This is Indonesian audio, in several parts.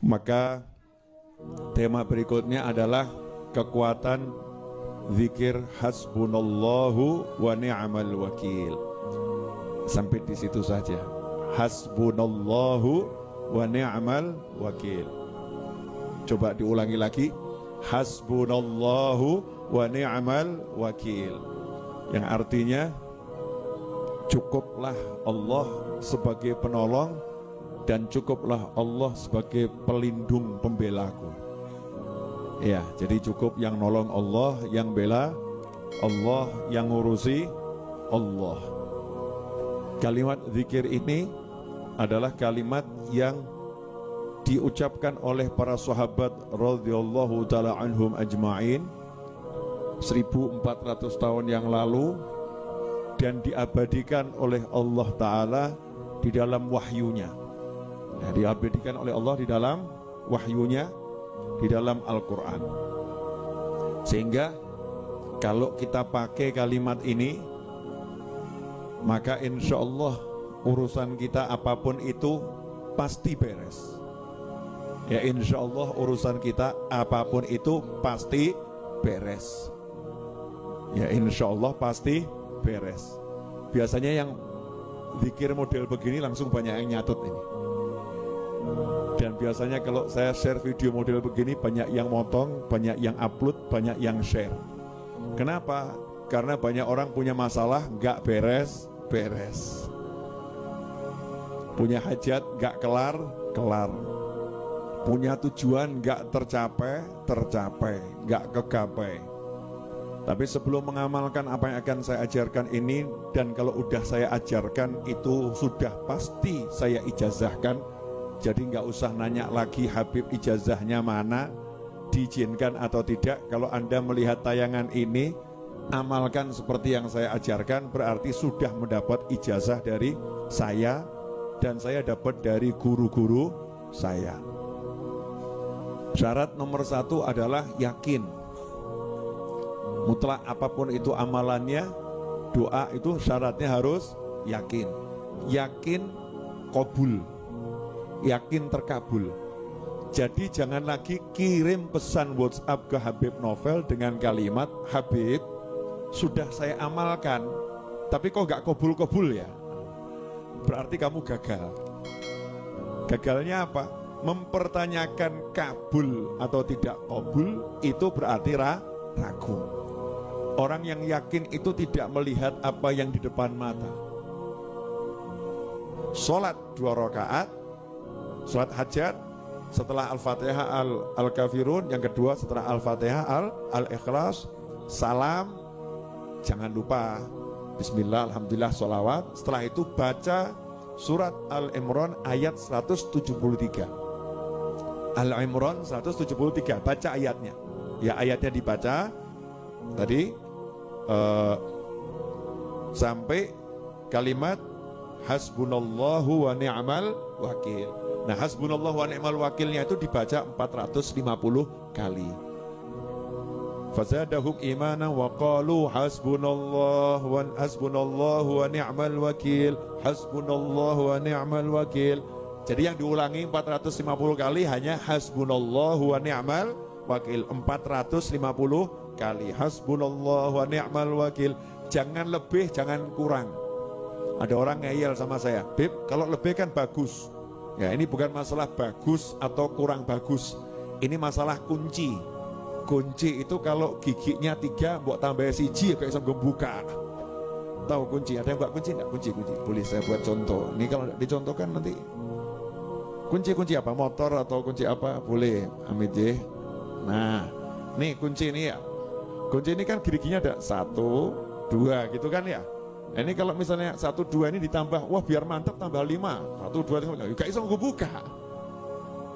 Maka tema berikutnya adalah kekuatan zikir hasbunallahu wa ni'mal wakil. Sampai di situ saja. Hasbunallahu wa ni'mal wakil. Coba diulangi lagi. Hasbunallahu wa ni'mal wakil. Yang artinya cukuplah Allah sebagai penolong dan cukuplah Allah sebagai pelindung pembelaku. Ya, jadi cukup yang nolong Allah, yang bela Allah, yang ngurusi Allah. Kalimat zikir ini adalah kalimat yang diucapkan oleh para sahabat radhiyallahu taala anhum ajma'in 1400 tahun yang lalu, dan diabadikan oleh Allah taala di dalam wahyunya. Ya, diabadikan oleh Allah di dalam wahyunya, di dalam Al-Quran. Sehingga kalau kita pakai kalimat ini, maka insya Allah urusan kita apapun itu pasti beres. Ya, insya Allah urusan kita apapun itu pasti beres. Ya, insya Allah pasti beres. Biasanya yang zikir model begini langsung banyak yang nyatut ini. Dan biasanya kalau saya share video model begini, banyak yang motong, banyak yang upload, banyak yang share. Kenapa? Karena banyak orang punya masalah nggak beres-beres, punya hajat nggak kelar-kelar, punya tujuan nggak tercapai, nggak kegapai. Tapi sebelum mengamalkan apa yang akan saya ajarkan ini, dan kalau udah saya ajarkan itu sudah pasti saya ijazahkan. Jadi nggak usah nanya lagi Habib ijazahnya mana, diizinkan atau tidak. Kalau Anda melihat tayangan ini, amalkan seperti yang saya ajarkan, berarti sudah mendapat ijazah dari saya, dan saya dapat dari guru-guru saya. Syarat nomor 1 adalah yakin. Mutlak apapun itu amalannya, doa itu syaratnya harus yakin. Yakin qabul, yakin terkabul. Jadi jangan lagi kirim pesan WhatsApp ke Habib Novel dengan kalimat, Habib sudah saya amalkan tapi kok gak kabul-kabul ya. Berarti kamu gagal. Gagalnya apa? Mempertanyakan kabul atau tidak kabul, itu berarti ragu. Orang yang yakin itu tidak melihat apa yang di depan mata. Sholat 2 rakaat, sholat hajat setelah Al-Fatihah Al-Kafirun, yang kedua setelah Al-Fatihah Al-Ikhlas, salam, jangan lupa Bismillah, Alhamdulillah, sholawat. Setelah itu baca surat Al-Imran ayat 173. Al-Imran 173, baca ayatnya. Ya, ayatnya dibaca tadi sampai kalimat hasbunallahu wa ni'mal wakil. Nah, hasbunallahu wa ni'mal wakilnya itu dibaca 450 kali. Fazadahum imanan wa qalu hasbunallahu wa ni'mal wakil, hasbunallahu wa ni'mal wakil. Jadi yang diulangi 450 kali hanya hasbunallahu wa ni'mal wakil, 450 kali hasbunallahu wa ni'mal wakil. Jangan lebih, jangan kurang. Ada orang ngeyel sama saya, Bib, kalau lebih kan bagus. Ya, ini bukan masalah bagus atau kurang bagus, ini masalah kunci. Kunci itu kalau giginya 3 buat tambah siji kayak bisa buka. Tahu kunci? Ada yang buat kunci enggak? Kunci. Boleh saya buat contoh. Ini kalau dicontohkan nanti. Kunci apa? Motor atau kunci apa? Boleh. Amit ya. Nah, nih kunci ini ya. Kunci ini kan giginya ada 1, 2 gitu kan ya. Nah, ini kalau misalnya 1, 2 ini ditambah, wah biar mantap tambah 5, 1, 2, 3, gak bisa gue buka,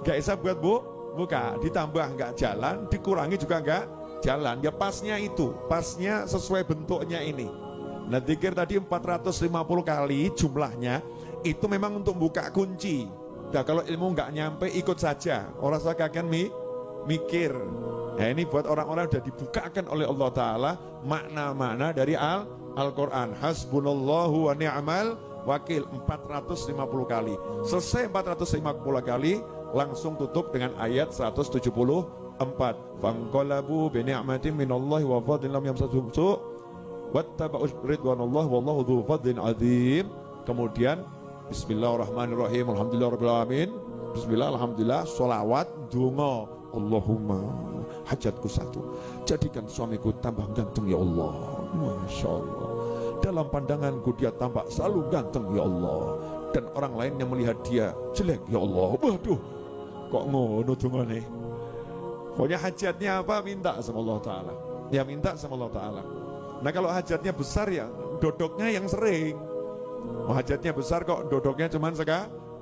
gak bisa buat buka, ditambah nggak jalan, dikurangi juga nggak jalan. Ya pasnya itu, pasnya sesuai bentuknya ini. Nah, zikir tadi 450 kali jumlahnya, itu memang untuk buka kunci. Nah, kalau ilmu nggak nyampe ikut saja, orang saya akan mikir. Nah, ini buat orang-orang sudah dibukakan oleh Allah Ta'ala makna-makna dari Al-Quran. Hasbunallahu wa ni'mal wakil 450 kali. Selesai 450 kali, langsung tutup dengan ayat 174. Fanqalabu bi ni'matin minallahi wa fadlin lam yamsasuhum su' wattaba'u ridwanallah wallahu dzu fadlin azim. Kemudian bismillahirrahmanirrahim, alhamdulillahirabbil alamin. Bismillah, alhamdulillah, sholawat, donga. Allahumma hajatku satu, jadikan suamiku tambah ganteng ya Allah. Masya Allah, dalam pandanganku dia tampak selalu ganteng ya Allah, dan orang lain yang melihat dia jelek ya Allah. Waduh, kok ngono dongane. Pokoknya hajatnya apa minta sama Allah Ta'ala. Ya minta sama Allah Ta'ala. Nah kalau hajatnya besar ya dodoknya yang sering. Hajatnya besar kok dodoknya cuma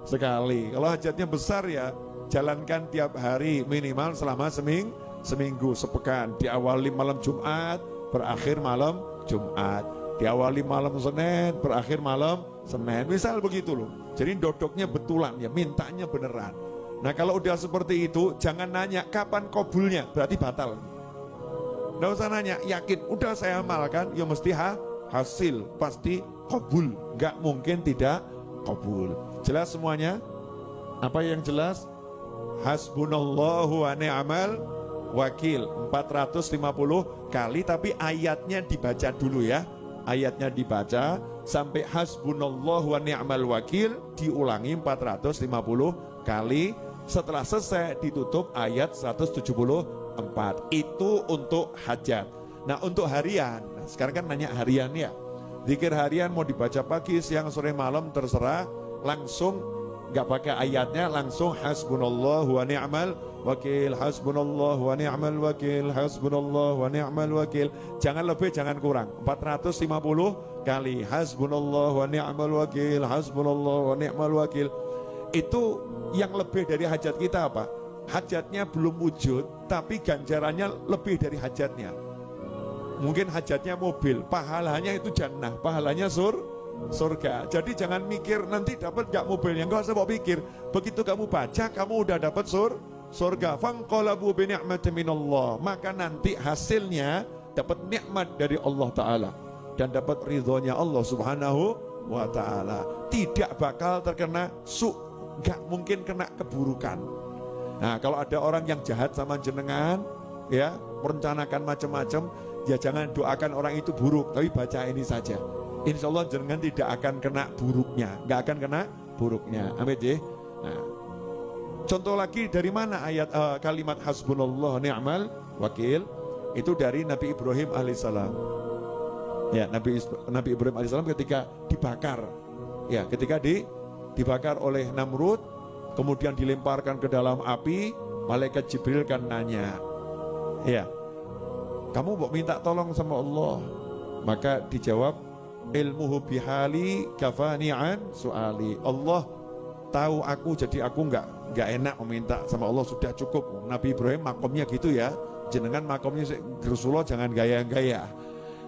sekali. Kalau hajatnya besar ya jalankan tiap hari minimal selama seminggu, sepekan. Diawali malam Jumat, berakhir malam Jumat. Diawali malam Senin, berakhir malam Senin. Misal begitu loh. Jadi dodoknya betulan ya, mintanya beneran. Nah kalau udah seperti itu jangan nanya kapan kabulnya, berarti batal. Nggak usah nanya, yakin udah saya amalkan ya mesti hasil, pasti kabul. Nggak mungkin tidak kabul. Jelas semuanya? Apa yang jelas? Hasbunallahu wa ni'mal wakil 450 kali, tapi ayatnya dibaca dulu ya. Ayatnya dibaca sampai hasbunallahu wa ni'mal wakil, diulangi 450 kali. Setelah selesai ditutup ayat 174. Itu untuk hajat. Nah untuk harian, sekarang kan nanya harian ya. Zikir harian mau dibaca pagi, siang, sore, malam terserah. Langsung nggak pakai ayatnya, langsung hasbunallahu wa ni'mal wakil, hasbunallahu wa ni'mal wakil, hasbunallahu wa ni'mal wakil. Jangan lebih, jangan kurang. 450 kali hasbunallahu wa ni'mal wakil, hasbunallahu wa ni'mal wakil. Itu yang lebih dari hajat kita apa? Hajatnya belum wujud, tapi ganjarannya lebih dari hajatnya. Mungkin hajatnya mobil, pahalanya itu jannah, pahalanya surga. Jadi jangan mikir nanti dapat gak mobilnya, enggak usah mau pikir. Begitu kamu baca, kamu udah dapat surga. Fanqalabu bi ni'matin minallah, maka nanti hasilnya dapat nikmat dari Allah Ta'ala dan dapat ridhonya Allah Subhanahu wa Ta'ala. Tidak bakal terkena gak mungkin kena keburukan. Nah kalau ada orang yang jahat sama jenengan ya, merencanakan macam-macam, ya jangan doakan orang itu buruk, tapi baca ini saja. Insya Allah jenengan tidak akan kena buruknya, nggak akan kena buruknya. Amin ya. Nah, contoh lagi dari mana ayat kalimat hasbunallah ni'mal wakil? Itu dari Nabi Ibrahim alaihissalam. Ya, Nabi Ibrahim alaihissalam ketika dibakar, ya ketika dibakar oleh Namrud, kemudian dilemparkan ke dalam api, malaikat Jibril kan nanya, ya kamu mau minta tolong sama Allah? Maka dijawab, ilmuhu bihali kafani'an su'ali. Allah tahu aku, jadi aku nggak enak meminta sama Allah, sudah cukup. Nabi Ibrahim makomnya gitu ya, jenengan makomnya Rasulullah jangan gaya-gaya.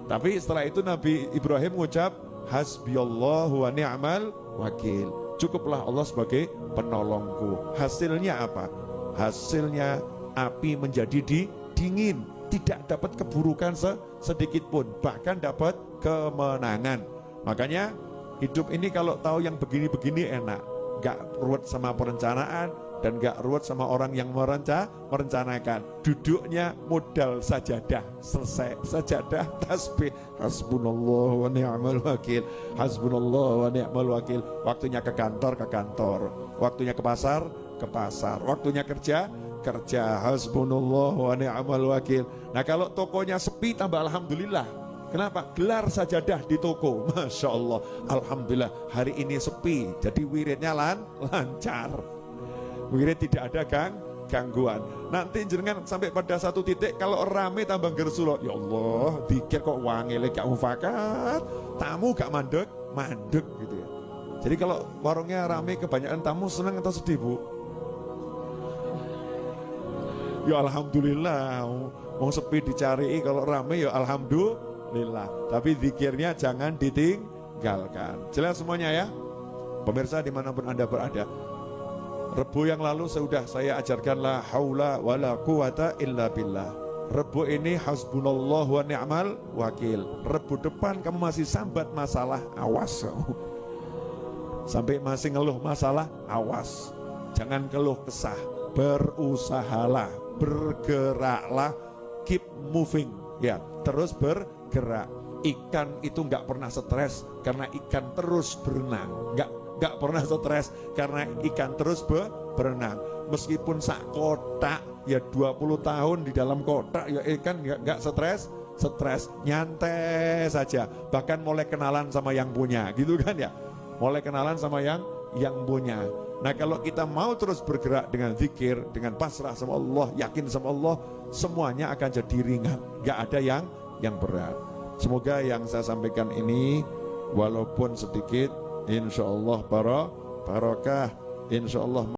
Tapi setelah itu Nabi Ibrahim mengucap hasbiyallahu wa ni'mal wakil, cukuplah Allah sebagai penolongku. Hasilnya apa? Hasilnya api menjadi dingin, tidak dapat keburukan sedikit pun, bahkan dapat kemenangan. Makanya hidup ini kalau tahu yang begini-begini enak, gak ruwet sama perencanaan dan gak ruwet sama orang yang merencanakan. Duduknya modal sajadah, selesai sajadah, tasbih, hasbunallah wa ni'mal wakil, hasbunallah wa ni'mal wakil. Waktunya ke kantor, waktunya ke pasar, waktunya kerja, hasbunallah wa ni'mal wakil. Nah kalau tokonya sepi tambah alhamdulillah. Kenapa? Gelar sajadah di toko, Masya Allah, alhamdulillah hari ini sepi, jadi wiridnya lancar. Wirid tidak ada gangguan. Nanti jenengan sampai pada satu titik kalau rame tambah gersulo, ya Allah, dikir kok wangile gak mufakat, tamu gak mandek gitu ya. Jadi kalau warungnya rame kebanyakan tamu, senang atau sedih Bu? Ya alhamdulillah, mau sepi dicari, kalau rame ya alhamdulillah. Tapi zikirnya jangan ditinggalkan. Jelas semuanya ya? Pemirsa dimanapun Anda berada, Rebu yang lalu sudah saya ajarkan la haula wala quwata illa billah. Rebu ini hasbunallah wa ni'mal wakil. Rebu depan kamu masih sambat masalah, awas. Sampai masih ngeluh masalah, awas. Jangan keluh kesah, berusahalah, bergeraklah, keep moving, ya, terus bergerak. Ikan itu nggak pernah stres karena ikan terus berenang, nggak pernah stres karena ikan terus berenang. Meskipun sak kotak ya 20 tahun di dalam kotak ya ikan nggak stres, nyantai saja. Bahkan mulai kenalan sama yang punya, gitu kan ya, mulai kenalan sama yang punya. Nah kalau kita mau terus bergerak dengan zikir, dengan pasrah sama Allah, yakin sama Allah, semuanya akan jadi ringan, gak ada yang berat. Semoga yang saya sampaikan ini walaupun sedikit, insya Allah barokah, insya Allah